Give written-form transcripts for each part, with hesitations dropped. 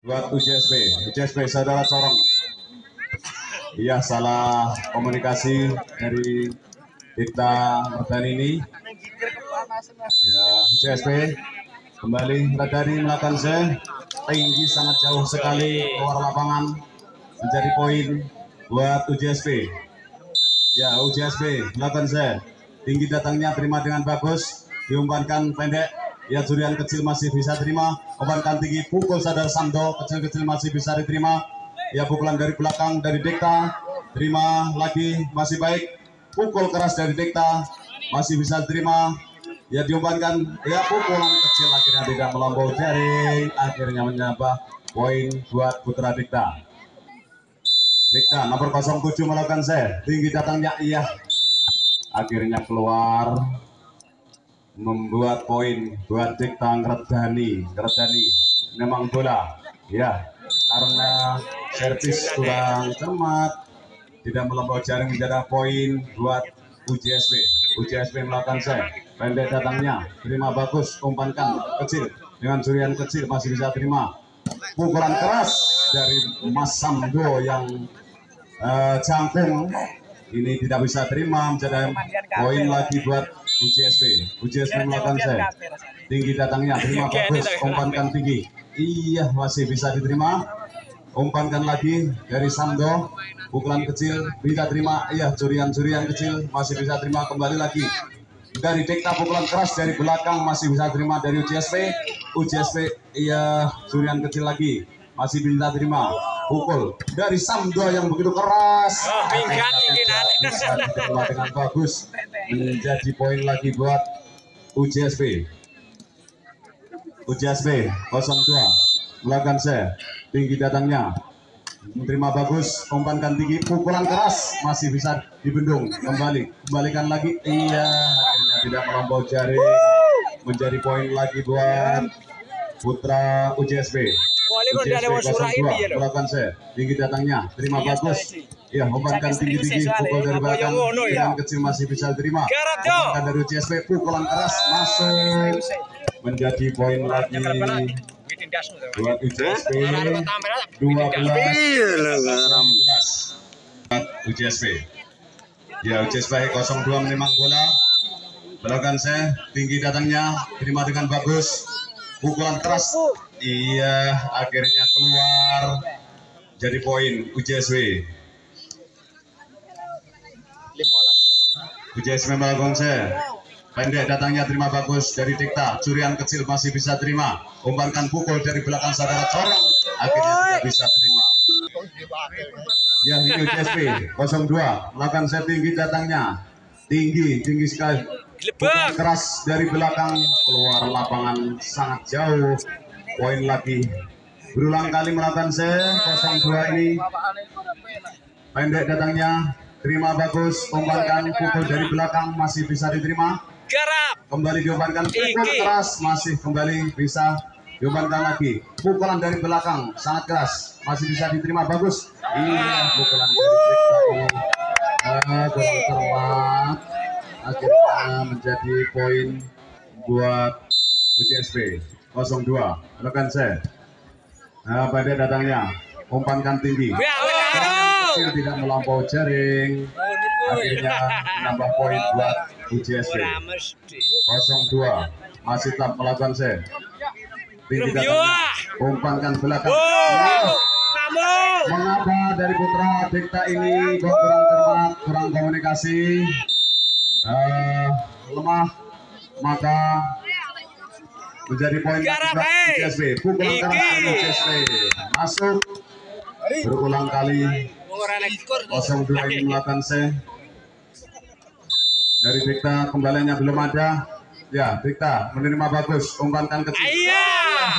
buat UJSP saudara Corong. Iya, salah komunikasi dari kita Merdani ini. Ya, UJSP kembali Merdani melakukan set tinggi sangat jauh sekali keluar lapangan, menjadi poin buat UJSP. Ya, UJSP melakukan set tinggi datangnya, terima dengan bagus, diumpankan pendek. Ya, curian kecil masih bisa terima, umpankan tinggi, pukul sadar Samdo, kecil-kecil masih bisa diterima. Ya, pukulan dari belakang dari Dekta, terima lagi, masih baik, pukul keras dari Dekta, masih bisa diterima. Ya, diumpankan, ya pukulan kecil akhirnya tidak melampaui jaring, akhirnya menambah poin buat Putra Dekta. Dekta nomor 07 melakukan set, tinggi datangnya, iya, akhirnya keluar, membuat poin buat Dekta Ngredani memang bola, ya, karena servis kurang cermat, tidak melampaui jaring, menjadi poin buat UJSP melakukan set pendek datangnya, terima bagus, umpankan kecil dengan curian kecil masih bisa terima, pukulan keras dari Mas Samdo yang jangkung ini tidak bisa terima, menjadi poin lagi buat UJSP melakukan set tinggi datangnya, terima bagus, umpankan tinggi, iya masih bisa diterima, umpankan lagi dari Samdo, pukulan kecil bisa terima, iya curian kecil masih bisa terima, kembali lagi dari Dekta, pukulan keras dari belakang masih bisa terima dari UJSP, iya curian kecil lagi masih bisa terima, pukul dari Samdo yang begitu keras, bisa diterima dengan bagus, menjadi poin lagi buat UJSP 02 melakukan set tinggi datangnya, menerima bagus, umpankan tinggi, pukulan keras masih bisa dibendung, kembalikan lagi, iya akhirnya tidak melampaui jaring, menjadi poin lagi buat Putra UJSP 02 melakukan set tinggi datangnya, terima bagus, ya umpankan tinggi, pukul dari belakang dengan kecil masih bisa diterima, umpankan dari UJSP, pukulan keras masuk, menjadi poin lagi buat UJSP 12-16 UJSP. Ya, UJSP 02 menimang bola, melakukan set tinggi datangnya, terima dengan bagus, pukulan keras, iya akhirnya keluar, jadi poin UJSP melakukan set pendek datangnya, terima bagus dari Dekta, curian kecil masih bisa terima, umpankan pukul dari belakang saudara Corong, akhirnya tidak bisa terima. Ya, ini UJSP 02 melakukan set tinggi datangnya, tinggi sekali, pukulan keras dari belakang keluar lapangan sangat jauh, poin lagi, berulang kali melakukan set 02 ini, pendek datangnya, terima bagus, umpankan pukul dari belakang masih bisa diterima, kembali diumpankan, pukul keras masih kembali bisa diumpankan lagi, pukulan dari belakang sangat keras masih bisa diterima, bagus, iya pukulan dari kurang cermat, akhirnya menjadi poin buat UJSP 02 melakukan set pendek datangnya, umpankan tinggi, kecil tidak melampaui jaring, akhirnya menambah poin buat UJSP 02 masih tetap melakukan set tinggi datangnya, umpankan belakang, mengapa dari Putra Dekta ini kurang cermat, kurang komunikasi, lemah, maka menjadi poin UJSP, pukulan keras UJSP masuk, berulang kali 02 ini melakukan set dari Dekta, kembaliannya belum ada, ya Dekta menerima bagus, umpankan kecil,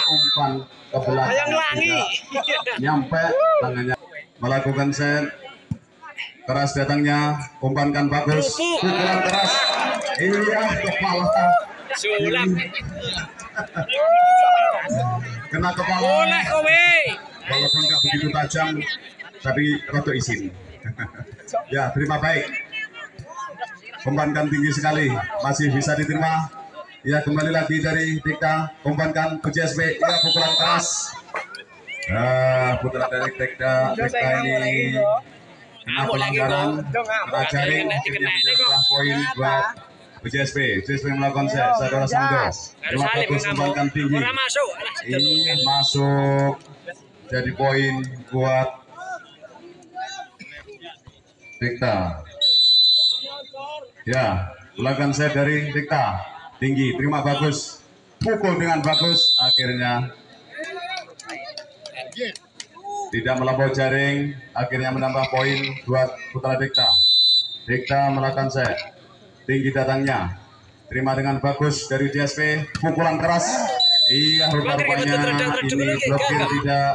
umpan ke belakang tidak nyampe tangannya, melakukan set keras datangnya, umpankan bagus, pukulan keras, iya kepala kena kepala, walaupun nggak begitu tajam tapi rodo isin. Ya, terima baik, umpankan tinggi sekali masih bisa diterima, ya kembali lagi dari Dekta, umpankan UJSP, ya pukulan keras Putra dari Dikta ini kena pelanggaran, kena jaring, akhirnya menambah poin buat UJSP. UJSP melakukan set, saudara Sando. Terima bagus, sumbangkan tinggi. Ini masuk, jadi poin buat Dikta. Ya, melakukan set dari Dikta, tinggi, terima bagus, pukul dengan bagus, akhirnya tidak melampaui jaring, akhirnya menambah poin buat Putra Dikta. Dikta melakukan set, tinggi datangnya, terima dengan bagus dari UJSP, pukulan keras. Iya, rupanya ini blokir tidak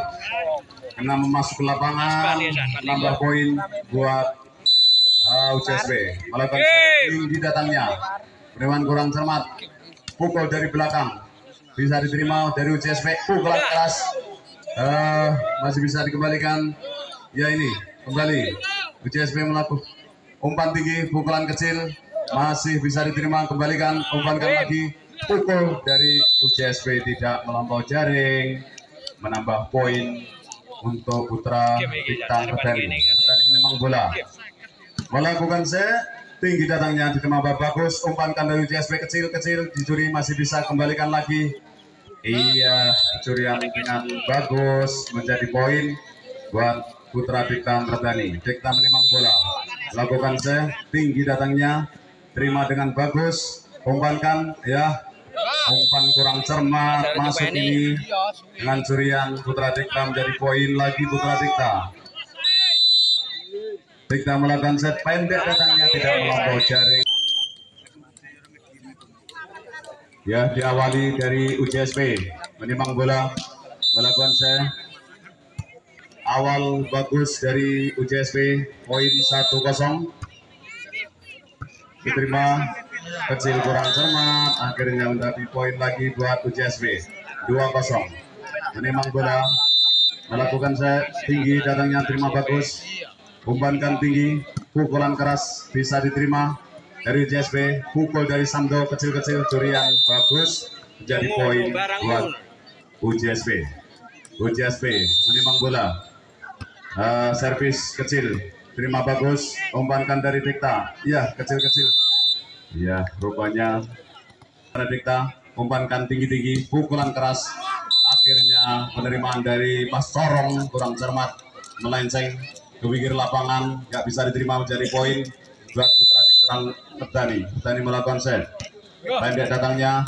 kena masuk ke lapangan, menambah poin buat UJSP. Melakukan set, tinggi datangnya, Preman kurang cermat, pukul dari belakang, bisa diterima dari UJSP, pukulan keras. Masih bisa dikembalikan. Ya, ini kembali UJSP melakukan umpan tinggi, pukulan kecil, masih bisa diterima, kembalikan, umpankan lagi, pukul dari UJSP tidak melampaui jaring, menambah poin untuk Putra Dikta Ngredani. Ngredani memang bola melakukan set, tinggi datangnya, diterima bagus, umpankan dari UJSP kecil-kecil, dicuri, masih bisa kembalikan lagi. Iya, curian dengan bagus, menjadi poin buat Putra Dikta Ngredani. Dikta menimang bola, lakukan set, tinggi datangnya, terima dengan bagus, umpankan, ya, umpan kurang cermat, masuk ini dengan curian Putra Dikta, menjadi poin lagi Putra Dikta. Dikta melakukan set pendek datangnya, tidak melampaui jaring. Ya, diawali dari UJSP menimang bola, melakukan set awal bagus dari UJSP, poin 1-0. Diterima kecil kurang cermat, akhirnya mendapat poin lagi buat UJSP, 2-0. Menimang bola, melakukan set tinggi datangnya, terima bagus, umpankan tinggi, pukulan keras, bisa diterima dari UJSP, pukul dari Samdo kecil-kecil, curian bagus, menjadi poin buat UJSP. UJSP menimang bola, servis kecil, terima bagus, umpankan dari Dikta, ya, kecil-kecil, ya, rupanya dari Dikta, umpankan tinggi-tinggi, pukulan keras, akhirnya penerimaan dari Mas Sorong kurang cermat, melenceng ke pinggir lapangan, nggak bisa diterima, menjadi poin buat Putra Dikta Ngredani. Ngredani melakukan set, pendek datangnya,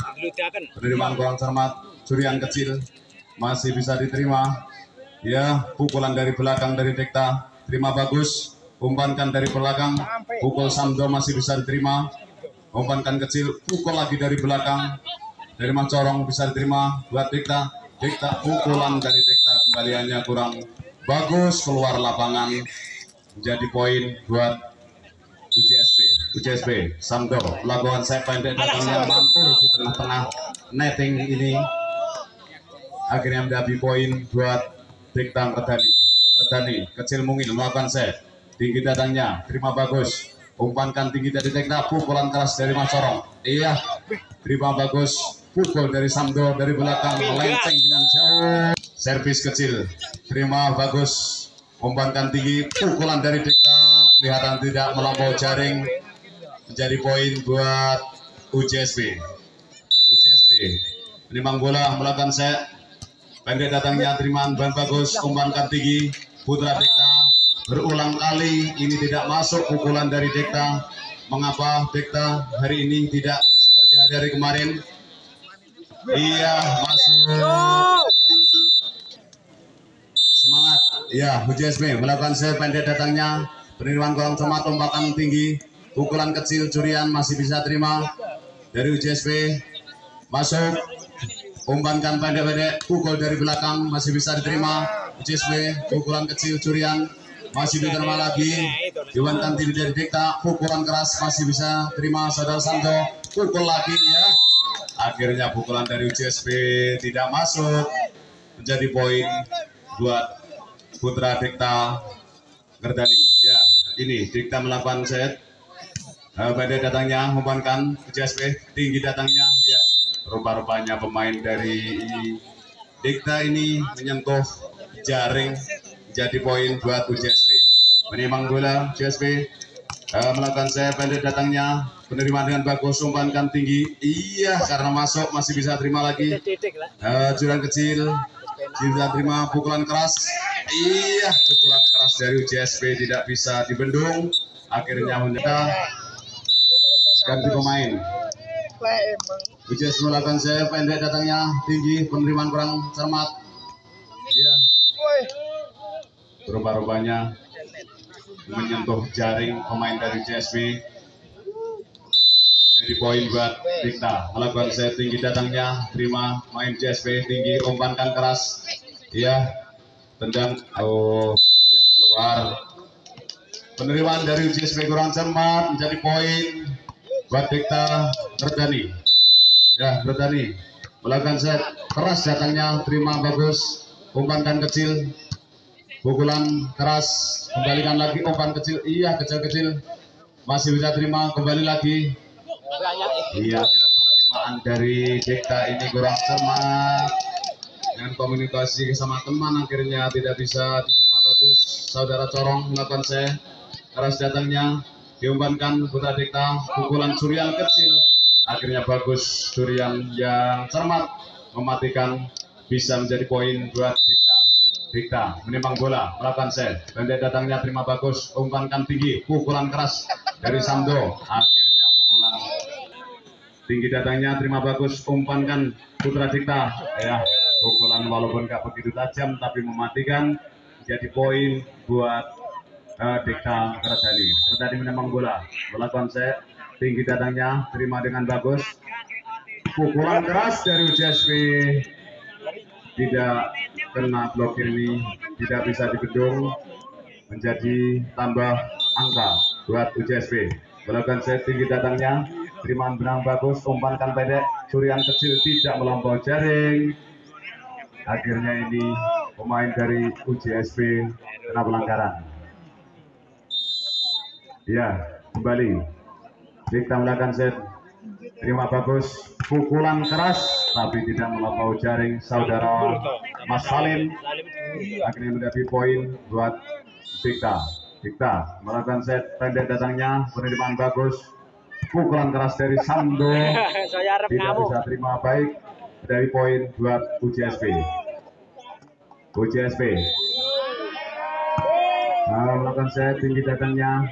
penerimaan kurang cermat, curian kecil, masih bisa diterima, ya, pukulan dari belakang dari Dikta, terima bagus, umpankan dari belakang, pukul Samdo masih bisa diterima, umpankan kecil, pukul lagi dari belakang dari Mas Corong, bisa diterima buat Dikta. Dikta, pukulan dari Dikta, kembaliannya kurang bagus, keluar lapangan, menjadi poin buat UJSP. UJSP Samdo melakukan set pendek datangnya, mantul di tengah-tengah netting ini, akhirnya mendapat poin buat Dikta Ngredani. Ngredani kecil mungil melakukan set, tinggi datangnya, terima bagus, umpankan tinggi dari Dikta, pukulan keras dari Mas Corong, iya, terima bagus, pukul dari Samdo dari belakang, melenceng dengan jauh, servis kecil, terima bagus, umpankan tinggi, pukulan dari Dikta, kelihatan tidak melampaui jaring, menjadi poin buat UJSP. UJSP menimang bola, melakukan set pendek datangnya, terimaan ban bagus, umpankan tinggi, Putra Dikta berulang kali ini tidak masuk pukulan dari Dikta. Mengapa Dikta hari ini tidak seperti hari kemarin? Iya, masuk, semangat. Ya, UJSP melakukan set pendek datangnya, penerimaan kurang cermat, umpankan tinggi, pukulan kecil, curian masih bisa terima dari UJSP, masuk, umpankan pendek-pendek, pukul dari belakang masih bisa diterima UJSP, pukulan kecil, curian masih diterima lagi, diwankan tinggi dari Dikta, pukulan keras masih bisa terima saudara Santo, pukul lagi, ya, akhirnya pukulan dari UJSP tidak masuk, menjadi poin buat Putra Dikta Ngredani. Ya, ini Dikta melakukan set pendek datangnya, umpankan UJSP, tinggi datangnya, ya, rupa-rupanya pemain dari Dikta ini menyentuh jaring, jadi poin buat UJSP. Menimang bola UJSP melakukan saya pendek datangnya, penerimaan dengan bagus, umpankan tinggi, iya karena masuk masih bisa terima lagi. Juran kecil, bisa terima pukulan keras, iya pukulan keras dari UJSP tidak bisa dibendung, akhirnya mencetak ganti pemain. UJSP melakukan saya pendek datangnya, tinggi, penerimaan kurang cermat, iya berubah-ubahnya menyentuh jaring pemain dari JSP, jadi poin buat Dikta. Melakukan set tinggi datangnya, terima main JSP tinggi, umpankan keras, iya tendang, oh iya keluar. Penerimaan dari JSP kurang cermat, menjadi poin buat Dikta. Berdani, ya Berdani melakukan set keras datangnya, terima bagus, umpankan kecil, pukulan keras, kembalikan lagi umpan kecil, iya kecil-kecil masih bisa terima, kembali lagi, iya penerimaan dari Dikta ini kurang cermat dengan komunikasi sama teman, akhirnya tidak bisa diterima bagus. Saudara Corong melakukan saya keras datangnya, diumpankan Putra Dikta, pukulan Suryan kecil, akhirnya bagus, Suryan yang cermat mematikan, bisa menjadi poin buat Dikta. Dikta menimbang bola, melakukan set, pendek datangnya, terima bagus, umpankan tinggi, pukulan keras dari Samdo, akhirnya pukulan tinggi datangnya, terima bagus, umpankan Putra Dikta, ya pukulan walaupun gak begitu tajam tapi mematikan, jadi poin buat Dikta Kerdani. Kerdani menimbang bola, melakukan set, tinggi datangnya, terima dengan bagus, pukulan keras dari UJSP tidak kena blokir, ini tidak bisa dibendung, menjadi tambah angka buat UJSP. Melakukan set tinggi datangnya, terimaan benang bagus, umpankan pendek, curian kecil tidak melampaui jaring, akhirnya ini pemain dari UJSP kena pelanggaran. Ya kembali Dikta melakukan set, terima bagus, pukulan keras tapi tidak melampaui jaring saudara Mas Salim, akhirnya menjadi poin buat Dikta. Dikta melakukan set pendek datangnya, penerimaan bagus, pukulan keras dari Samdo tidak bisa terima, baik dari poin buat UJSP. UJSP melakukan set tinggi datangnya,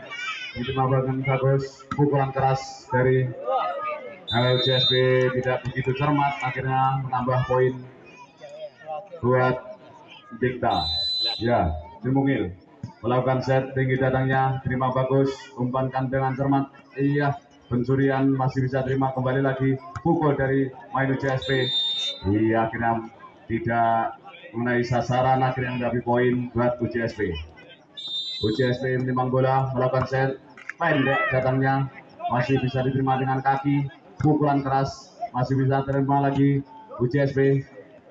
diterima bagus, pukulan keras dari UJSP tidak begitu cermat, akhirnya menambah poin buat Dikta. Ya, Dimungil melakukan set tinggi datangnya, terima bagus, umpankan dengan cermat, iya pencurian masih bisa terima, kembali lagi pukul dari main UJSP, iya akhirnya tidak mengenai sasaran, akhirnya mendapat poin buat UJSP. UJSP menimbang bola, melakukan set pendek datangnya, masih bisa diterima dengan kaki, pukulan keras masih bisa terima lagi UJSP.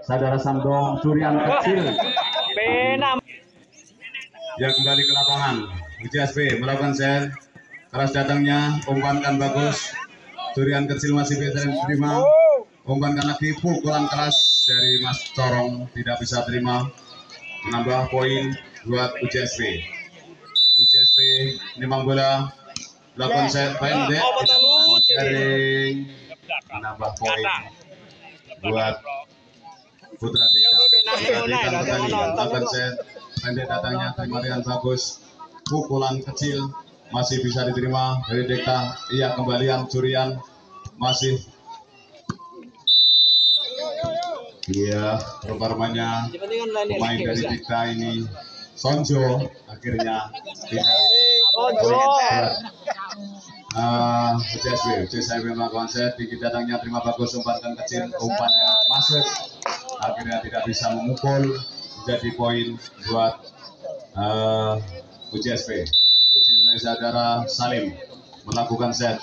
Saudara Samdo, curian kecil ya kembali ke lapangan. UJSP melakukan set keras datangnya, umpankan bagus, curian kecil masih bisa diterima, umpankan lagi, pukulan keras dari Mas Corong tidak bisa terima, menambah poin buat UJSP. UJSP menimbang bola, melakukan set pendek, jaring, menambah poin buat Putra Dikta. Melakukan set pendek datangnya, terima dengan bagus, pukulan kecil masih bisa diterima dari Dikta, iya kembalian curian masih, iya rupa-rupanya pemain dari Dikta ini Sonjo, akhirnya tidak UJSP melakukan set tinggi datangnya, terima bagus, umpankan kecil, umpannya masuk, akhirnya tidak bisa memukul, jadi poin buat UJSP. UJSP saudara Salim melakukan set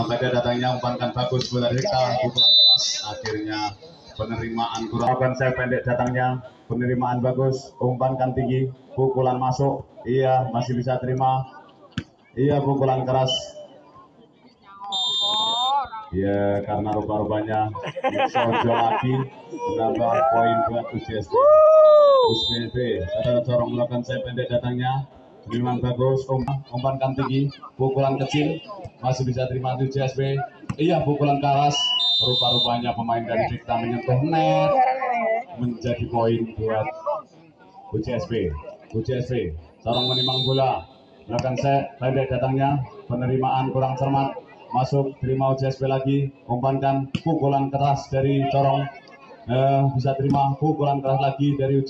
pada datangnya, umpankan bagus, bola Dikta, pukulan keras, akhirnya penerimaan kurang. Melakukan set pendek datangnya, penerimaan bagus, umpankan tinggi, pukulan masuk, iya masih bisa terima, iya pukulan keras, iya karena rupa-rupanya Sonjo lagi menambah poin buat UJSP. UCSB saudara corong melakukan saya pendek datangnya. Penerimaan bagus, umpankan tinggi, pukulan kecil, masih bisa terima UCSB. Iya, pukulan keras, rupa-rupanya pemain dari Dikta menyentuh net, menjadi poin buat UCSB. UCSB, seorang menimang bola, melakukan set pendek datangnya, penerimaan kurang cermat, masuk, terima UCSB lagi, umpankan, pukulan keras dari corong, bisa terima, pukulan keras lagi dari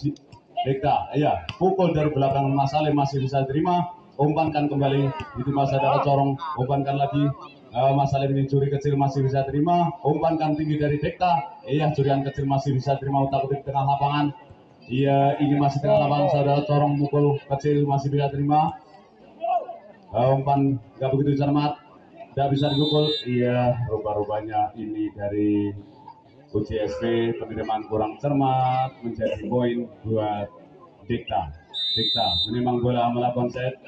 Dikta, iya, pukul dari belakang Mas Salim masih bisa terima, umpankan kembali, itu Mas saudara corong, umpankan lagi, Mas Salim ini curi kecil masih bisa terima, umpankan tinggi dari Dikta, iya, curian kecil masih bisa terima, utak-utik tengah lapangan, iya, ini masih tengah lapangan, saudara corong mukul kecil masih bisa terima, umpan nggak begitu cermat, tidak bisa dipukul, iya, rupa-rupanya ini dari UCSB penerimaan kurang cermat menjadi poin buat Dikta. Dikta menimang bola melakukan set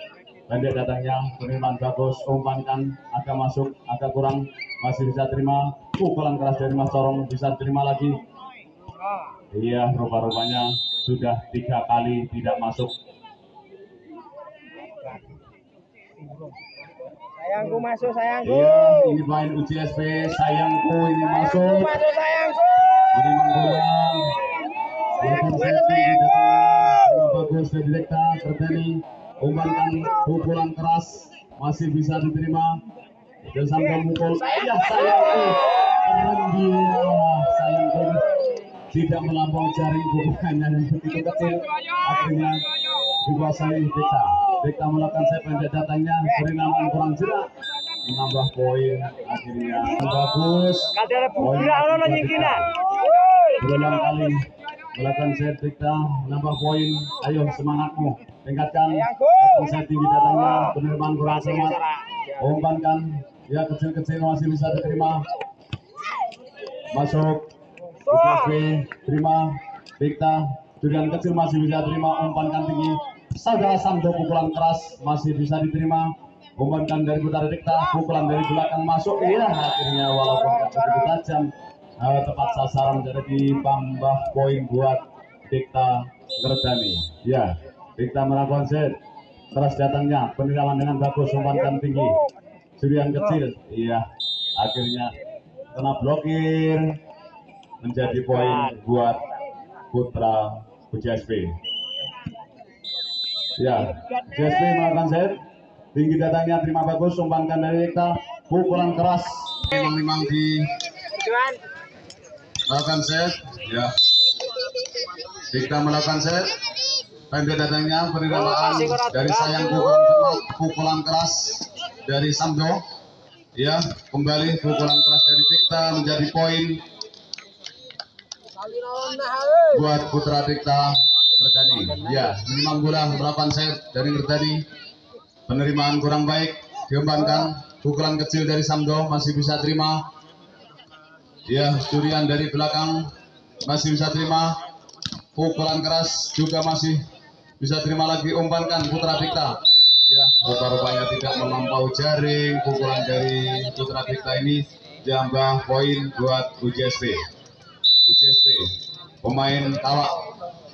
pendek datangnya, penerimaan bagus, umpankan agak masuk agak kurang, masih bisa terima, pukulan keras dari Mas Corong bisa terima lagi, iya, rupa-rupanya sudah 3 kali tidak masuk. Sayangku masuk, sayangku. Iya, ini main UCSB, sayangku ini masuk. Masuk sayangku. Menimang bola. Bagus dari Dikta, terjadi umpankan pukulan keras masih bisa diterima. Dan sampai mukul, iya, sayangku. Dia sayangku tidak melampaui jaring pukulannya yang begitu kecil. Akhirnya dikuasai Dikta. Dikta melakukan set pendek datangnya, penerimaan kurang jelas, menambah poin, akhirnya bagus. Berulang kali melakukan set Dikta, menambah poin, ayo semangatmu, tingkatkan, melakukan set tinggi datangnya, penerimaan kurang cermat, umpankan, ya kecil-kecil masih bisa diterima, masuk, UCSB, terima, Dikta, curian kecil masih bisa terima, umpankan tinggi, saudara Samdo pukulan keras masih bisa diterima, umpankan dari Putra Dikta, pukulan dari belakang masuk, iya, akhirnya walaupun begitu tajam, tepat sasaran menjadi tambah poin buat Dikta Ngerdani. Ya, Dikta melakukan set keras datangnya, penerimaan dengan bagus, umpankan tinggi, curian kecil, iya, akhirnya kena blokir, menjadi poin buat Putra UCSB. Ya, UCSB melakukan set tinggi datangnya, terima bagus, umpankan dari Dikta, pukulan keras, memang di melakukan set, ya, Dikta melakukan set pendek datangnya, penerimaan dari sayangku, pukulan keras dari Samdo, ya, kembali pukulan keras dari Dikta menjadi poin buat Putra Dikta Ngerdani. Ya, menimang bola melakukan set dari Ngerdani, penerimaan kurang baik, diumpankan, pukulan kecil dari Samdo masih bisa terima, ya, curian dari belakang masih bisa terima, pukulan keras juga masih bisa terima lagi, umpankan Putra Dikta, ya, rupa-rupanya tidak melampaui jaring, pukulan dari Putra Dikta ini jambah poin buat UCSB. UCSB pemain Tawak,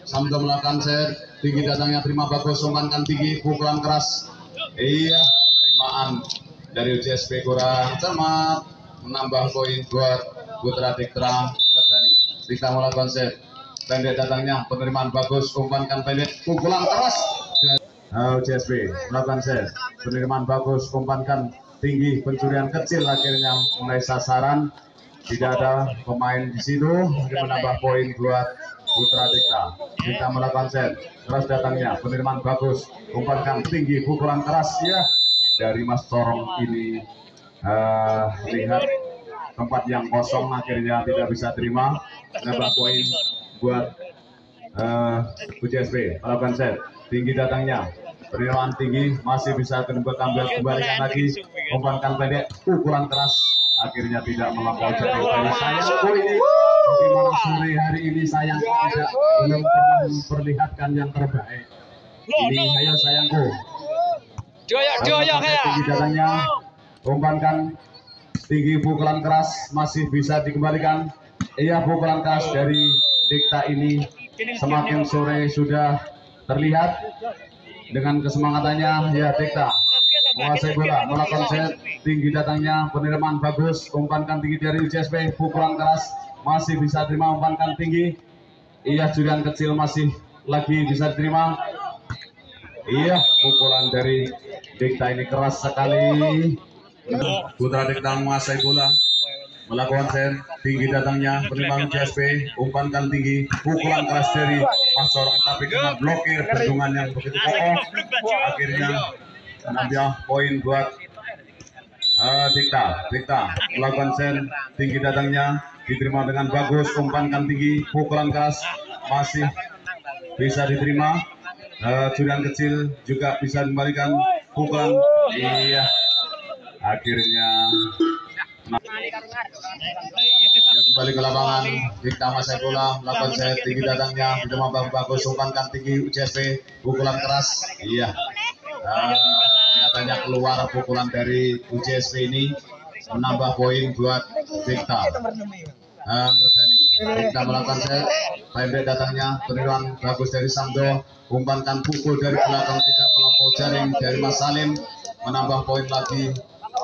Samdo melakukan set tinggi datangnya, terima bagus, umpankan tinggi, pukulan keras, iya, penerimaan dari UCSB kurang cermat, menambah poin buat Putra Dikta Ngerdani. Dikta melakukan set pendek datangnya, penerimaan bagus, umpankan pendek, pukulan keras, UCSB melakukan set penerimaan bagus, umpankan tinggi, pencurian kecil, akhirnya mulai sasaran, tidak ada pemain di situ, menambah poin buat Putra Dikta. Dikta melakukan set keras datangnya, penerimaan bagus, umpankan tinggi, pukulan keras, ya, dari Mas Corong ini lihat tempat yang kosong, akhirnya tidak bisa terima, menambah poin buat UCSB. Melakukan set tinggi datangnya, penerimaan tinggi masih bisa kembalikan lagi, umpankan pendek, pukulan keras, akhirnya tidak melampaui jaring dari sayangku ini. Bagaimana sore hari ini sayang tidak belum pernah memperlihatkan yang terbaik. Ini ayo sayangku. Tinggi datangnya, umpankan tinggi, pukulan keras masih bisa dikembalikan. Iya, pukulan keras dari Dikta ini semakin sore sudah terlihat dengan kesemangatannya. Ya, Dikta menguasai bola, melakukan set tinggi datangnya, penerimaan bagus, umpankan tinggi dari UCSP, pukulan keras masih bisa terima, umpankan tinggi. Iya, curian kecil masih lagi bisa diterima. Iya, pukulan dari Dikta ini keras sekali. Putra Dikta menguasai bola, melakukan set tinggi datangnya, penerimaan UCSP, umpankan tinggi, pukulan keras dari Mas Corong, tapi kena blokir bendungan yang begitu kokoh. Akhirnya menambah poin buat Dikta melakukan set tinggi datangnya, diterima dengan bagus, umpankan tinggi, pukulan keras masih bisa diterima. Curian kecil juga bisa dikembalikan, pukulan. Iya, akhirnya kembali ke lapangan. Dikta masih bola, melakukan set tinggi datangnya, diterima bagus, umpankan tinggi UCSP, pukulan keras. Iya, kelihatannya keluar pukulan dari UCSP ini, menambah poin buat Dikta. Dikta melakukan set pendek datangnya, penerimaan bagus dari Samdo, umpankan pukul dari belakang tidak melampaui jaring dari Mas Salim, menambah poin lagi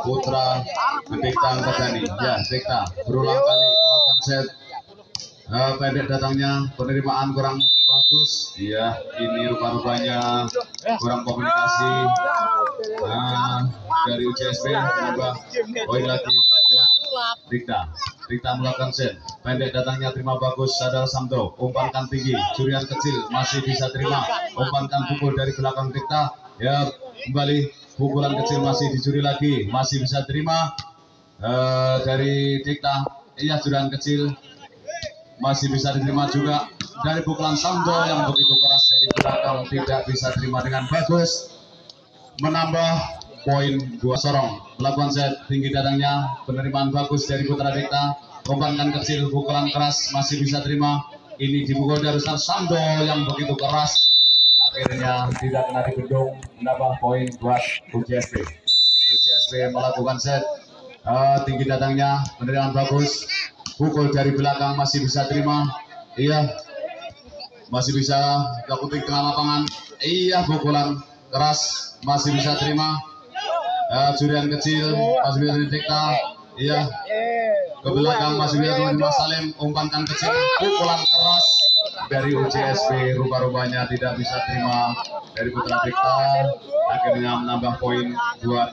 Putra Dikta Angkatani. Ya, Dikta berulang kali melakukan set pendek datangnya, penerimaan kurang bagus. Iya, ini rupa-rupanya kurang komunikasi dari UCSP, menambah poin lagi buat Dikta melakukan set pendek datangnya, terima bagus Sadar Samdo, umpankan tinggi, curian kecil masih bisa terima, umpankan pukul dari belakang Dikta. Ya, kembali pukulan kecil masih dicuri lagi, masih bisa terima dari Dikta. Iya, curian kecil masih bisa diterima juga dari pukulan Samdo yang begitu keras dari belakang, tidak bisa terima dengan bagus, menambah poin dua. Sorong melakukan set tinggi datangnya, penerimaan bagus dari Putra Dikta, umpankan kecil, pukulan keras masih bisa terima. Ini dipukul dari Samdo yang begitu keras, akhirnya tidak kena di bendung, menambah poin buat UCSP. UCSP melakukan set tinggi datangnya, penerimaan bagus, pukul dari belakang masih bisa terima. Iya, masih bisa dilakukan tengah lapangan. Iya, pukulan keras masih bisa terima. Curian kecil masih bisa Dikta. Iya, ke belakang masih bisa terima Salim, umpankan kecil, pukulan keras dari UCSP, rupa-rupanya tidak bisa terima dari Putra Dikta, akhirnya menambah poin buat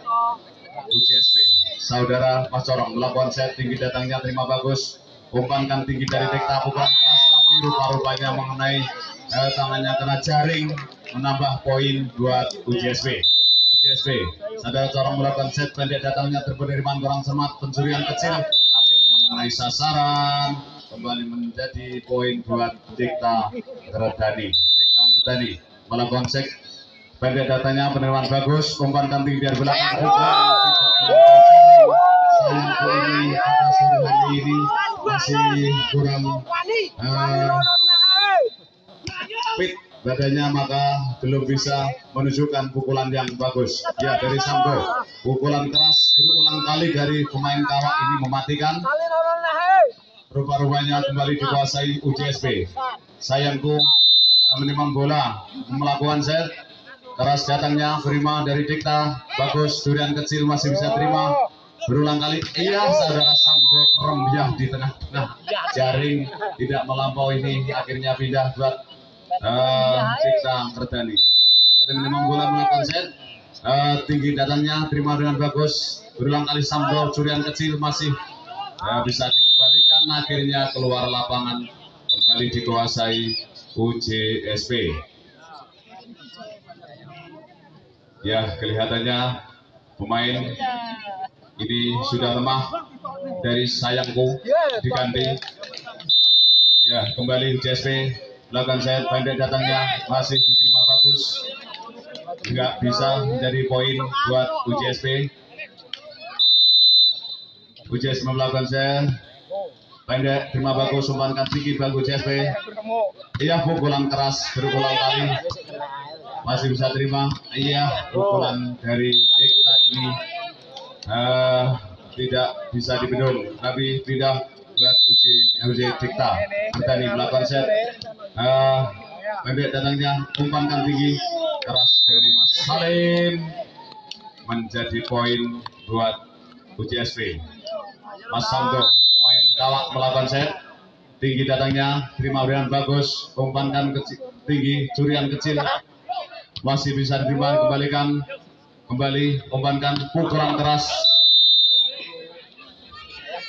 UCSP. Saudara Mas Corong melakukan set tinggi datangnya, terima bagus, umpankan tinggi dari Dikta, pukulan keras tapi rupa-rupanya mengenai tangannya, kena jaring, menambah poin buat UCSP. Saudara Corong melakukan set pendek datangnya, penerimaan kurang cermat, pencurian kecil, akhirnya mengenai sasaran, kembali menjadi poin buat Dikta Angkatani. Dikta Angkatani melakukan set pendek datangnya, penerimaan bagus, umpankan tinggi dari belakang, ini pada sore hari ini masih kurang fit badannya, maka belum bisa menunjukkan pukulan yang bagus. Ya, dari Sambo, pukulan keras berulang kali dari pemain kawak ini mematikan. Rupa-rupanya kembali dikuasai UCSP. Sayangku menimang bola, melakukan set keras datangnya, terima dari Dikta, bagus, durian kecil masih bisa terima. Berulang kali, iya, saudara Sambo rembah di tengah-tengah jaring, tidak melampaui ini, akhirnya pindah buat Dikta Angkatani. Memang bola melakukan set tinggi datangnya, terima dengan bagus, berulang kali Sambo, curian kecil masih bisa dikembalikan, akhirnya keluar lapangan, kembali dikuasai UCSP. Ya, kelihatannya pemain ini sudah lemah dari Sayangku, diganti. Ya, kembali UCSP melakukan set pendek datangnya, masih diterima bagus, nggak bisa menjadi poin buat UCSP. UCSP melakukan set pendek, terima bagus, umpankan tinggi bagi UCSP. Iya, pukulan keras berulang kali masih bisa terima. Iya, pukulan dari Dikta ini tidak bisa dibendung, tapi pindah buat UC Dikta. Bertani melakukan set pendek datangnya, umpankan tinggi keras dari Mas Salim, menjadi poin buat UJSP. Mas Samdo main kawak melakukan set, tinggi datangnya, terima berian bagus, umpankan tinggi, curian kecil masih bisa diterima, kembalikan kembali, umpankan pukulan keras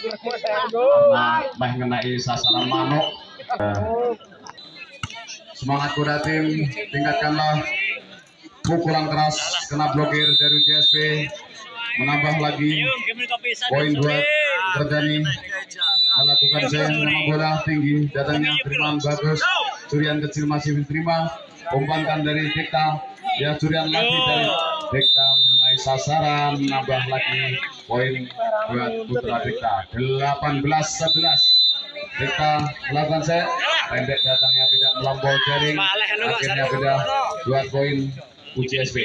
karena mengenai sasaran manuk. Semangat kuda tim, tingkatkanlah, pukulan keras kena blokir dari UJSP, menambah lagi poin buat Gerdani. Melakukan saya menang bola tinggi datangnya, terimaan bagus, curian kecil masih diterima, umpankan dari Dikta, ya curian lagi dari Dikta mengenai sasaran, menambah lagi poin buat Putra Dikta. 18-11. Dikta melakukan set, pendek datangnya tidak melampaui jaring, akhirnya beda buat poin UJSP.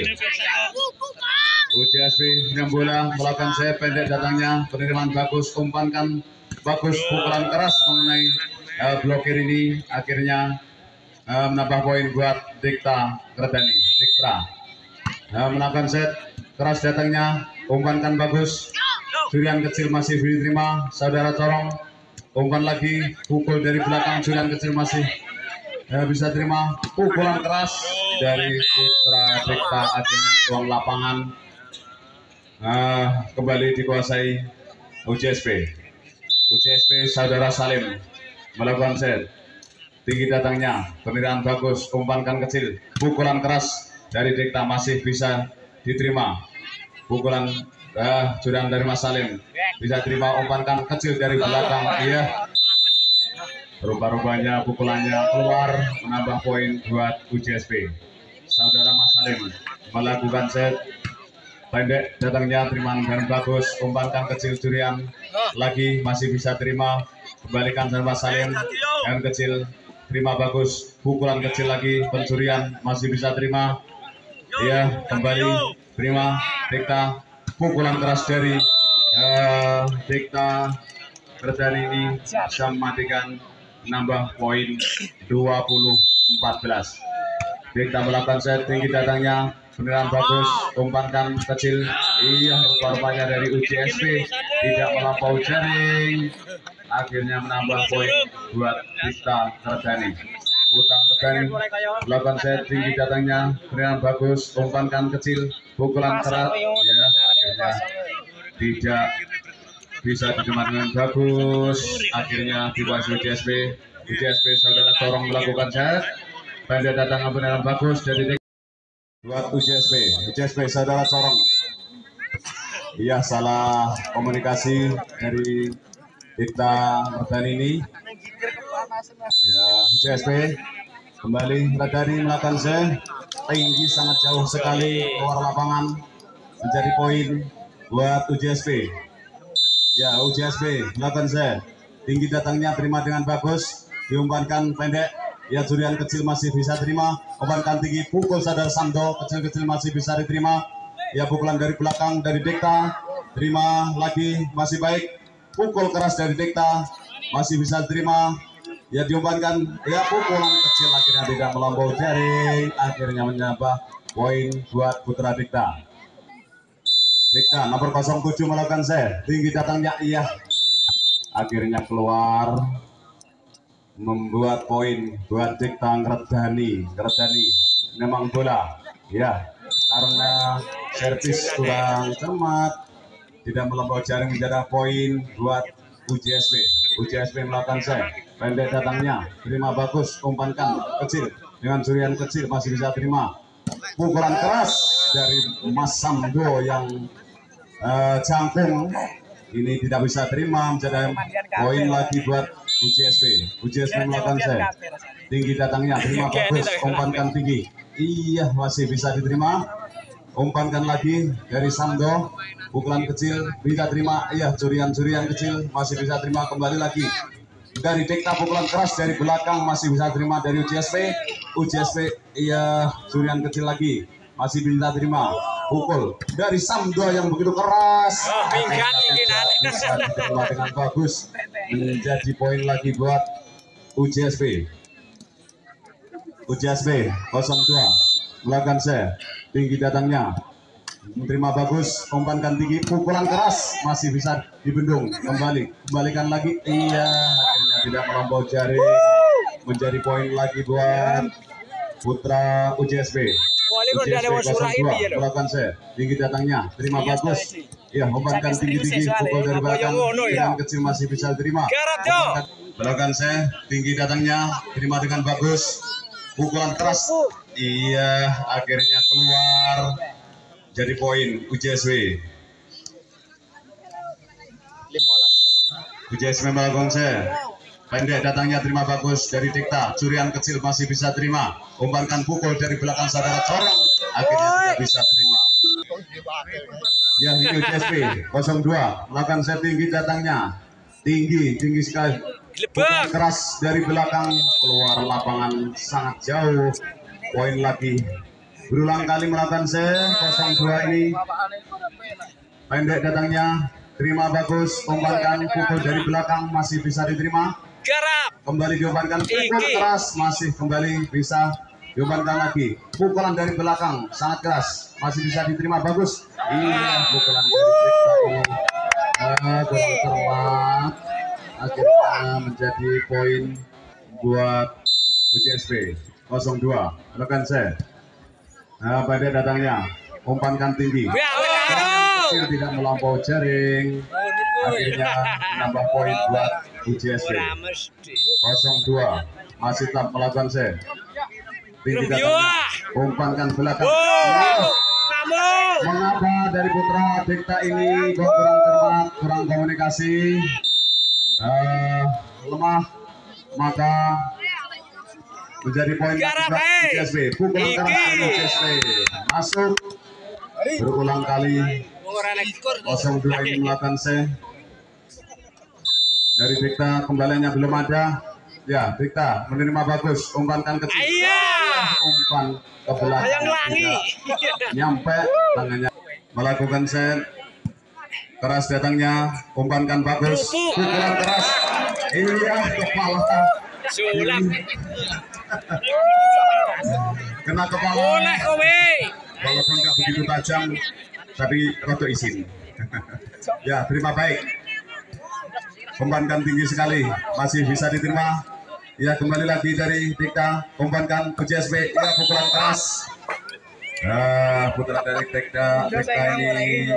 UJSP dengan bola melakukan set, pendek datangnya, penerimaan bagus, umpankan bagus, pukulan keras mengenai blokir ini, akhirnya menambah poin buat Dikta Gerdani. Dikta melakukan set, keras datangnya, umpankan bagus, curian kecil masih diterima, saudara Corong, umpan lagi, pukul dari belakang, curian kecil masih bisa terima, pukulan keras dari Putra Dikta, akhirnya ruang lapangan kembali dikuasai UJSP. UJSP saudara Salim melakukan set, tinggi datangnya, penerimaan bagus, umpankan kecil, pukulan keras dari Dikta masih bisa diterima, pukulan curian dari Mas Salim bisa terima, umpankan kecil dari belakang, iya, rubah-rubahnya pukulannya keluar, menambah poin buat UJSP. Saudara Mas Salim melakukan set, pendek datangnya, terimaan dan bagus, umpankan kecil, curian lagi masih bisa terima, kembalikan sama Salim, dan kecil terima bagus, pukulan kecil lagi, pencurian masih bisa terima, ya kembali terima. Dikta, pukulan keras dari Dikta Gerdani ini bisa mematikan, menambah poin 20-14. Dikta melakukan set, tinggi datangnya, beneran bagus, umpankan kecil, iya, rupanya dari UJSP tidak melampaui jaring, akhirnya menambah poin buat Dikta Gerdani. Utang Gerdani melakukan set, tinggi datangnya, beneran bagus, umpankan kecil, pukulan keras, ya akhirnya tidak bisa diterima dengan bagus, akhirnya dikuasai UJSP. UJSP saudara Corong melakukan set, pendek datangnya beneran bagus dari buat UJSP saudara Corong. Iya, salah komunikasi dari Dikta Gerdani ini. Ya, UJSP kembali Gerdani melakukan set, tinggi sangat jauh sekali keluar lapangan, menjadi poin buat UJSP. Ya, UJSP melakukan set, tinggi datangnya, terima dengan bagus, diumpankan pendek, ya curian kecil masih bisa terima, umpankan tinggi, pukul saudara Samdo, kecil-kecil masih bisa diterima, ya pukulan dari belakang dari Dikta, terima lagi masih baik, pukul keras dari Dikta masih bisa diterima, ya diumpankan, ya pukulan kecil akhirnya tidak melampaui jaring, akhirnya menambah poin buat Putra Dikta. Dikta nomor 07 melakukan set, tinggi datangnya, iya, akhirnya keluar, membuat poin buat Dikta Gerdani. Memang bola, ya, karena servis kurang cermat, tidak melampaui jaring, menjadi poin buat UJSP. UJSP melakukan set, pendek datangnya, terima bagus, umpankan kecil dengan curian kecil masih bisa terima, pukulan keras dari Mas Samdo yang jangkung ini tidak bisa terima, menjadi poin lagi buat UJSP. UJSP melakukan set, tinggi datangnya, terima bagus, umpankan tinggi, iya masih bisa diterima, umpankan lagi dari Samdo, pukulan kecil bisa terima, iya curian kecil masih bisa terima, kembali lagi dari Dikta, pukulan keras dari belakang masih bisa terima dari UJSP, iya curian kecil lagi masih bisa terima, pukul dari Samdo yang begitu keras, bisa diterima dengan bagus, menjadi poin lagi buat UJSP. UJSB 02 melakukan set tinggi datangnya, menerima bagus, umpankan tinggi, pukulan keras masih bisa dibendung, kembalikan lagi, iya akhirnya tidak melampaui jaring, menjadi poin lagi buat putra UJSB. UJSB 02 melakukan set tinggi datangnya, terima bagus, ya umpankan tinggi, pukul dari belakang dengan kecil masih bisa diterima, melakukan set tinggi datangnya, terima dengan bagus, pukulan keras, iya akhirnya keluar, jadi poin UJSB. UJSB melakukan set pendek datangnya, terima bagus dari Dikta, curian kecil masih bisa terima, umpankan pukul dari belakang saudara corong, akhirnya tidak bisa terima. Ya ini UJSB 02 melakukan set tinggi datangnya, tinggi sekali, pukulan keras dari belakang, keluar lapangan sangat jauh, poin lagi. Berulang kali melakukan set 02 ini, pendek datangnya, terima bagus, umpankan pukul dari belakang masih bisa diterima, kembali diumpankan pukul keras masih kembali bisa diumpankan lagi, pukulan dari belakang sangat keras masih bisa diterima, bagus, iya pukulan dari Dikta ini kurang cermat, akhirnya menjadi poin buat UJSB 02 melakukan set. Nah, pendek datangnya, umpankan tinggi, kecil tidak melampaui jaring, akhirnya menambah poin buat UJSB 02 masih tetap melakukan set tinggi datangnya, umpankan belakang, mengapa dari putra Dikta ini kurang cermat, kurang komunikasi, lemah, maka menjadi poin UJSB. Pukulan keras UJSB masuk, berulang kali 02 ini melakukan set dari Dikta, kembaliannya belum ada, ya Dikta menerima bagus, umpankan kecil, umpan ke belakang tidak nyampe tangannya, melakukan set keras datangnya, umpankan bagus, pukulan keras, iya kepala, kena kepala, walaupun nggak begitu tajam tapi rada isin. Ya terima baik, umpankan tinggi sekali masih bisa diterima, ya kembali lagi dari Dikta, umpankan UJSB, ya pukulan keras, putra dari Dikta ini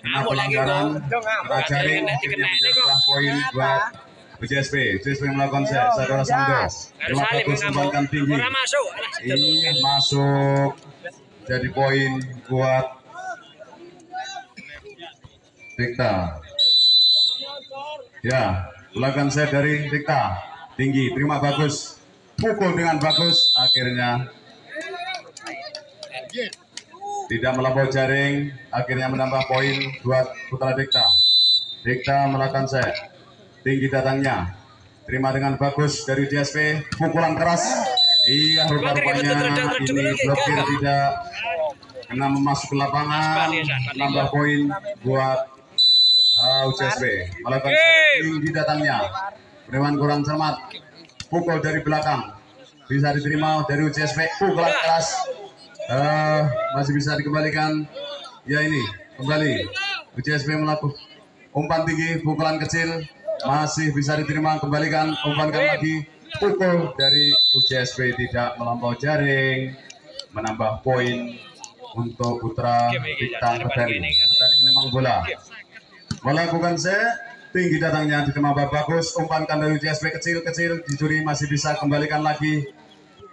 kena pelanggaran, kena jaring, akhirnya menjadi poin buat UJSB. UJSB melakukan set, saudara Sando, terima bagus, umpankan tinggi, ini masuk, jadi poin buat Dikta. Ya, melakukan set dari Dikta, tinggi, terima bagus, pukul dengan bagus, akhirnya tidak melampaui jaring, akhirnya menambah poin buat putra Dikta. Dikta melakukan set tinggi datangnya, terima dengan bagus dari UJSB, pukulan keras, iya rupanya ini blokir tidak kena masuk ke lapangan, menambah poin buat UJSB. Melakukan tinggi datangnya, Preman kurang cermat, pukul dari belakang bisa diterima dari UJSB, pukulan keras, masih bisa dikembalikan, ya ini kembali UJSB melakukan umpan tinggi, pukulan kecil masih bisa diterima, kembalikan, umpankan lagi, pukul dari UJSB tidak melampaui jaring, menambah poin untuk putra Dikta Merdani. Tadi memang bola melakukan set tinggi datangnya, diterima bagus, umpankan dari UJSB kecil dicuri, masih bisa kembalikan lagi,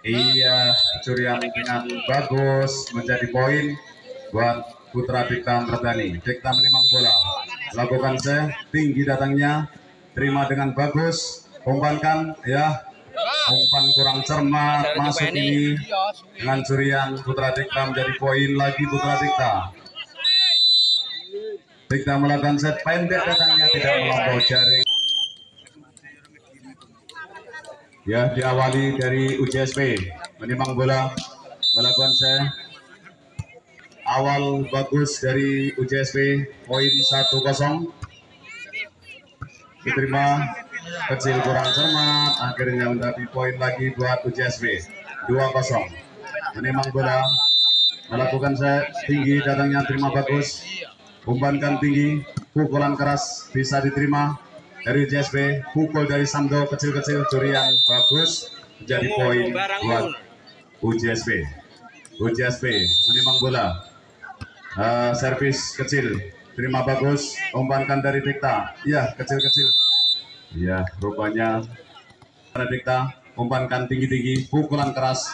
iya curian dengan bagus, menjadi poin buat putra Dikta Merdani. Dikta menimang bola, lakukan set tinggi datangnya, terima dengan bagus, umpankan, ya umpan kurang cermat, masuk ini dengan curian putra Dikta, menjadi poin lagi putra Dikta. Dikta melakukan set pendek datangnya, tidak melampaui jaring. Ya diawali dari UJSB menimang bola, melakukan set awal bagus dari UJSB, poin 1-0. Diterima kecil kurang cermat, akhirnya menjadi poin lagi buat UJSB. 2-0. Menimang bola, melakukan set tinggi, datangnya terima bagus, umpankan tinggi, pukulan keras bisa diterima dari JSB, pukul dari Samdo kecil-kecil, curian bagus, menjadi poin buat UJSB. UJSB menimang bola, servis kecil, terima bagus, umpankan dari Dikta, ya kecil-kecil, ya rupanya Dikta umpankan tinggi-tinggi, pukulan keras,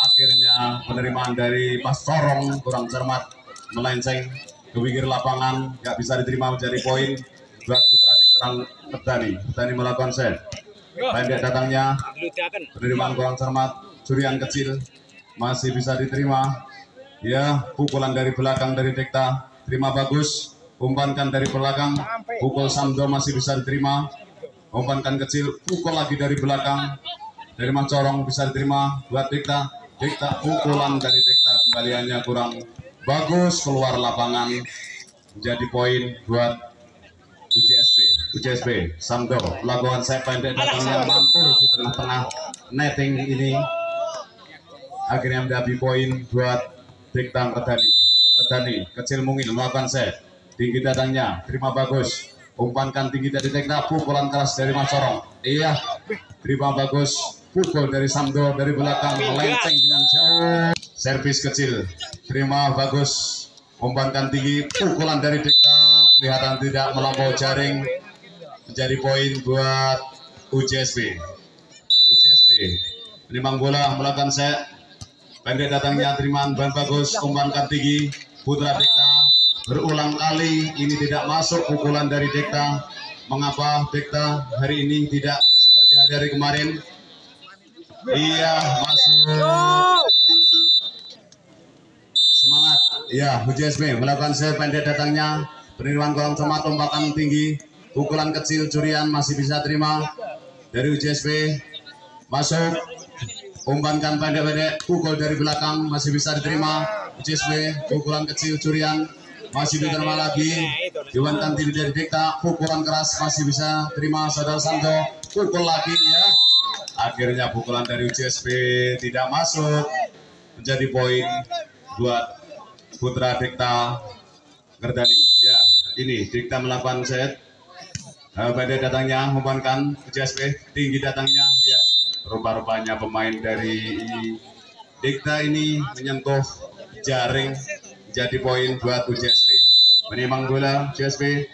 akhirnya penerimaan dari Mas Sorong kurang cermat, melenceng ke pinggir lapangan, nggak bisa diterima, menjadi poin buat Putra Dikta Terdani. Terdani melakukan set, pendek datangnya, penerimaan kurang cermat, curian kecil masih bisa diterima, ya pukulan dari belakang dari Dikta, terima bagus, umpankan dari belakang, pukul Samdo masih bisa diterima, umpankan kecil, pukul lagi dari belakang dari Mas Corong bisa diterima buat Dikta. Dikta, pukulan dari Dikta, kembaliannya kurang bagus, keluar lapangan, menjadi poin buat UJSB. UJSB Samdo melakukan set pendek, datangnya mantul di tengah-tengah netting ini, akhirnya menjadi poin buat Dikta Redani. Redani kecil mungil melakukan set tinggi, datangnya terima bagus, umpankan tinggi dari Dikta, pukulan keras dari Mas Corong, iya terima bagus, pukul dari Samdo dari belakang, melenceng dengan jauh, servis kecil, terima bagus, umpankan tinggi, pukulan dari Dikta, kelihatan tidak melampaui jaring, menjadi poin buat UJSB. UJSB menimang bola, melakukan set pendek, datangnya terimaan ban bagus, umpankan tinggi, Putra Dikta berulang kali ini tidak masuk pukulan dari Dikta. Mengapa Dikta hari ini tidak seperti hari-hari kemarin? Iya, masuk. Semangat. Iya, UJSB melakukan set pendek, datangnya penerimaan kurang cermat, umpankan tinggi, pukulan kecil, curian masih bisa terima dari UJSB. Masuk, umpankan pendek-pendek, pukul dari belakang masih bisa diterima UJSB, pukulan kecil, curian masih diterima lagi, umpankan tinggi dari Dikta, pukulan keras masih bisa terima saudara Samdo, pukul lagi ya. Akhirnya pukulan dari UJSB tidak masuk, menjadi poin buat Putra Dikta Gerdani. Ya, ini Dikta melakukan set pendek, datangnya umpankan UJSB, tinggi datangnya, ya rupa-rupanya pemain dari Dikta ini menyentuh jaring, jadi poin buat UJSB. Menimang bola UJSB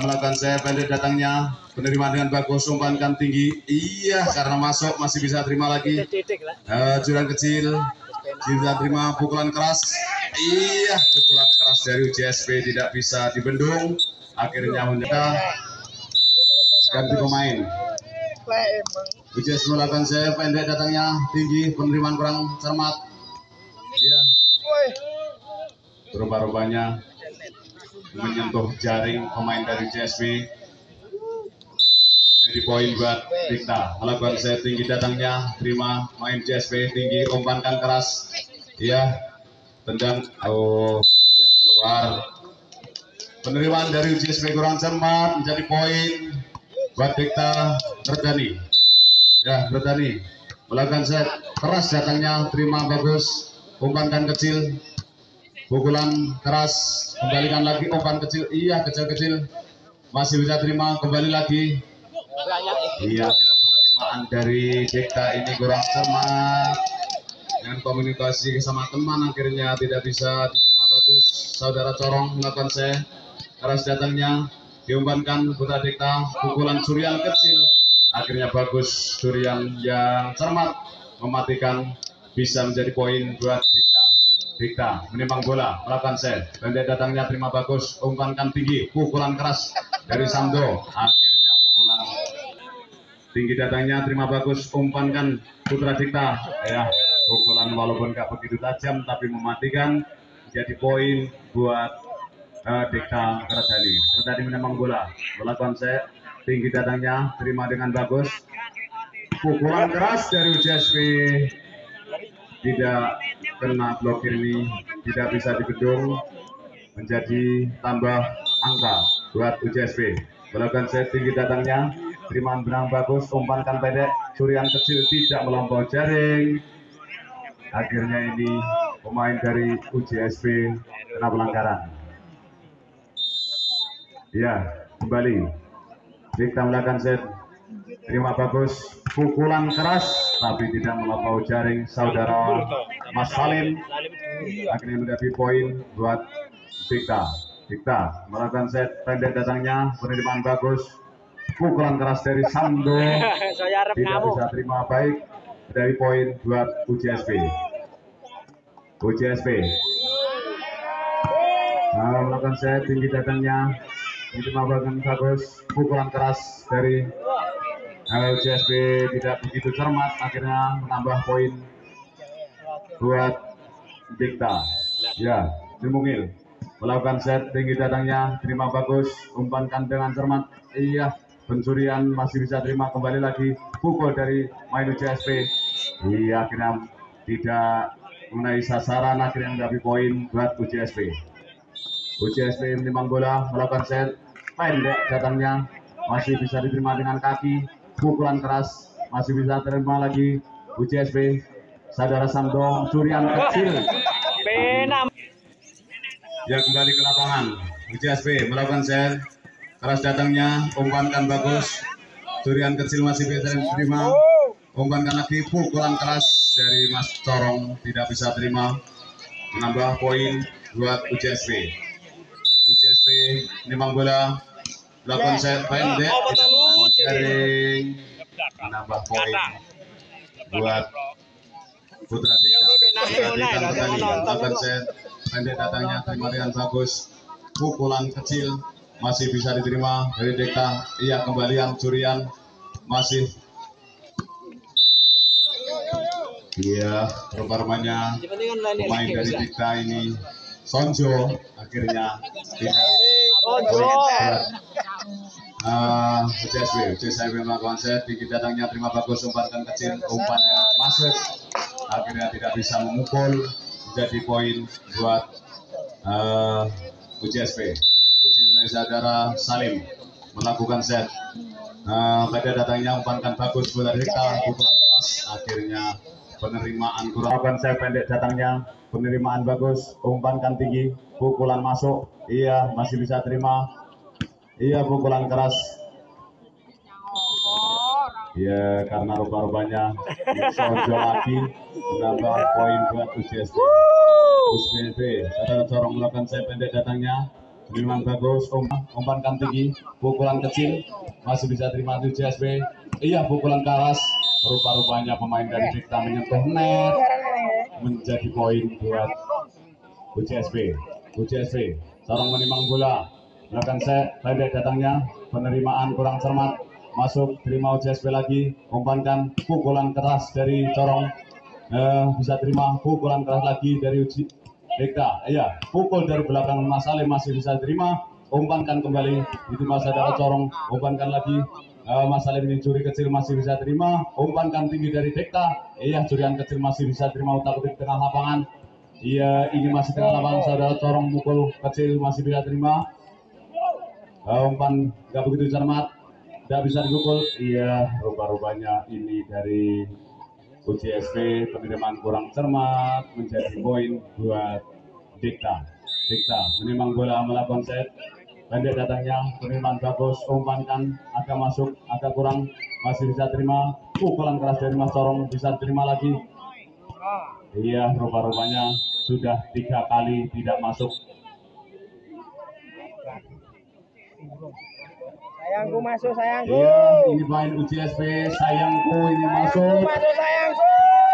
melakukan set pendek, datangnya penerimaan dengan bagus, umpankan tinggi, iya karena masuk masih bisa terima lagi, curian kecil bisa terima, pukulan keras, iya pukulan keras dari UJSB tidak bisa dibendung, akhirnya menjadi ganti pemain. UJSB melakukan set pendek, datangnya tinggi, penerimaan kurang cermat, iya rupa-rupanya menyentuh jaring pemain dari UJSB, jadi poin buat Dikta. Melakukan set tinggi, datangnya terima main UJSB, tinggi, umpankan keras, iya tendang, oh ya keluar, penerimaan dari UJSB kurang cermat, menjadi poin buat Dikta Redani. Ya Redani melakukan set keras, datangnya terima bagus, umpankan kecil, pukulan keras, kembalikan lagi, umpan kecil, iya kecil-kecil masih bisa terima, kembali lagi, iya penerimaan dari Dikta ini kurang cermat, dengan komunikasi sama teman akhirnya tidak bisa diterima bagus. Saudara Corong melakukan set keras, datangnya diumpankan Putra Dikta, pukulan curian kecil, akhirnya bagus, curian yang cermat mematikan, bisa menjadi poin buat Dikta. Dikta menimang bola, melakukan set pendek, datangnya terima bagus, umpankan tinggi, pukulan keras dari Samdo, akhirnya pukulan tinggi, datangnya terima bagus, umpankan Putra Dikta, ya pukulan walaupun gak begitu tajam tapi mematikan, jadi poin buat Dikta Redani. Redani menimang bola, melakukan set tinggi, datangnya terima dengan bagus, pukulan keras dari UJSB tidak kena blokir, ini tidak bisa dibendung, menjadi tambah angka buat UJSB. Melakukan set tinggi, datangnya terimaan benang bagus, umpankan pendek, curian kecil tidak melampaui jaring, Akhirnya ini pemain dari UJSP kena pelanggaran. Ya, kembali. Dikta melakukan set. Terima bagus. Pukulan keras tapi tidak melampaui jaring saudara Mas Salim. Akhirnya menjadi poin buat Dikta. Dikta melakukan set pendek datangnya, penerimaan bagus. Pukulan keras dari Sando tidak bisa terima baik, dari poin buat UJSP. UJSP melakukan set tinggi datangnya, diterima bagus. Pukulan keras dari UJSP tidak begitu cermat, akhirnya menambah poin buat Dikta. Ya, Dimungil melakukan set tinggi datangnya, terima bagus, umpankan dengan cermat. Iya, pencurian masih bisa terima, kembali lagi pukul dari main UJSP. Iya, akhirnya tidak mengenai sasaran, akhirnya mendapat poin buat UJSP. UJSP menimang bola, melakukan set pendek datangnya, masih bisa diterima dengan kaki. Pukulan keras masih bisa terima lagi UJSP. Saudara Samdo, curian kecil. Ya, kembali ke lapangan. UJSP melakukan set keras datangnya, umpankan bagus, curian kecil masih bisa diterima, umpankan lagi, pukulan keras dari Mas Corong tidak bisa terima, menambah poin buat UJSP. UJSP menimang bola, melakukan set pendek, jaring, menambah poin buat Putra Dikta. Melakukan set pendek datangnya, terima dengan bagus, pukulan kecil masih bisa diterima dari Dikta. Iya, kembalian curian masih. Iya, rupa-rupanya pemain dari Dikta ini Sonjo akhirnya tidak. UJSP melakukan set tinggi datangnya, terima bagus, umpankan kecil, umpannya masuk, akhirnya tidak bisa memukul, menjadi poin buat UJSP. Saudara Salim melakukan set pada datangnya, umpankan bagus bola Dikta, pukulan keras, akhirnya penerimaan kurang. Melakukan set pendek datangnya, penerimaan bagus, umpankan tinggi, pukulan masuk. Iya, masih bisa terima. Iya, pukulan keras. Iya, karena rupa-rupanya Sonjo lagi menambah poin buat UJSP. UJSP, saudara Corong melakukan set pendek datangnya, memang bagus, umpankan tinggi, pukulan kecil masih bisa terima UJSP. Iya, pukulan keras, rupa-rupanya pemain dari Dikta menyentuh net, menjadi poin buat UJSP. UJSP Corong menimang bola, melakukan set pendek datangnya, penerimaan kurang cermat, masuk, terima UJSP lagi, umpankan, pukulan keras dari Corong, bisa terima, pukulan keras lagi dari Dikta. Iya, pukul dari belakang Mas Salim masih bisa terima, umpankan kembali, itu Mas saudara Corong, umpankan lagi, Mas Salim ini curi kecil masih bisa terima, umpankan tinggi dari Dikta. Iya, curian kecil masih bisa terima, utak di tengah lapangan. Iya, ini masih tengah lapangan, saudara Corong mukul kecil masih bisa terima, umpan nggak begitu cermat, tidak bisa dipukul. Iya, rupa-rupanya ini dari UJSP penerimaan kurang cermat, menjadi poin buat Dikta. Dikta menimang bola, melakukan set pendek datangnya, penerimaan bagus, umpankan agak masuk, agak kurang, masih bisa terima, pukulan keras dari Mas Corong bisa terima lagi. Iya, rupa-rupanya sudah 3 kali tidak masuk. Sayangku masuk, sayangku. Iya, ini main UJSP, sayangku ini masuk. Masuk, sayangku.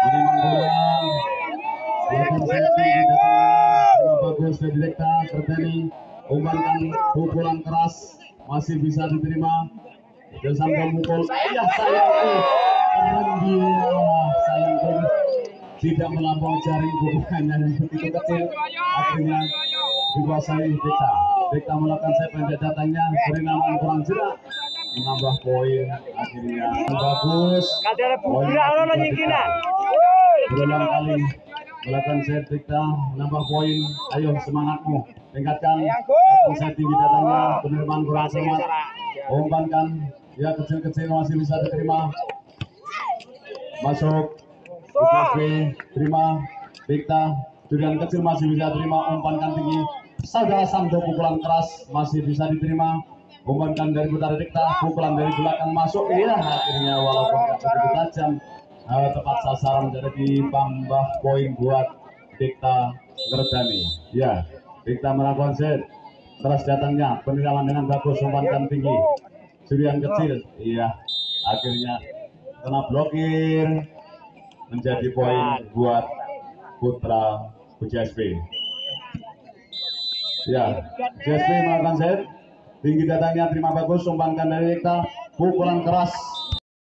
Menimang bola, melakukan set bagus dari Dikta, Kerteni, umpankan, pukulan keras masih bisa diterima, dan sampai mukul. Iya, sayangku, keren dia, sayangku tidak melampaui jaring, pukulannya yang begitu kecil, akhirnya dikuasai Dikta. Dikta melakukan set pendek datangnya, penerimaan kurang jelas, menambah poin, akhirnya bagus. Poin berulang kali melakukan set Dikta, menambah poin. Ayo, semangatmu, tingkatkan. Melakukan set tinggi datangnya, penerimaan kurang cermat, umpankan, ya kecil-kecil masih bisa diterima, masuk. BJSP terima, Dikta durian kecil masih bisa terima, umpankan tinggi, Saudara Samdo pukulan keras masih bisa diterima, umpankan dari Putra Dikta, pukulan dari belakang masuk, iya akhirnya walaupun tidak begitu tajam, tepat sasaran jadi tambah poin buat Dikta Ngerdani. Ya, Dikta melakukan set, keras datangnya, peniraman dengan bagus, umpankan tinggi, durian kecil, iya akhirnya kena blokir, menjadi poin buat Putra BJSP. Ya, BJSP melakukan set, tinggi datangnya terima bagus, umpankan dari Dikta, pukulan keras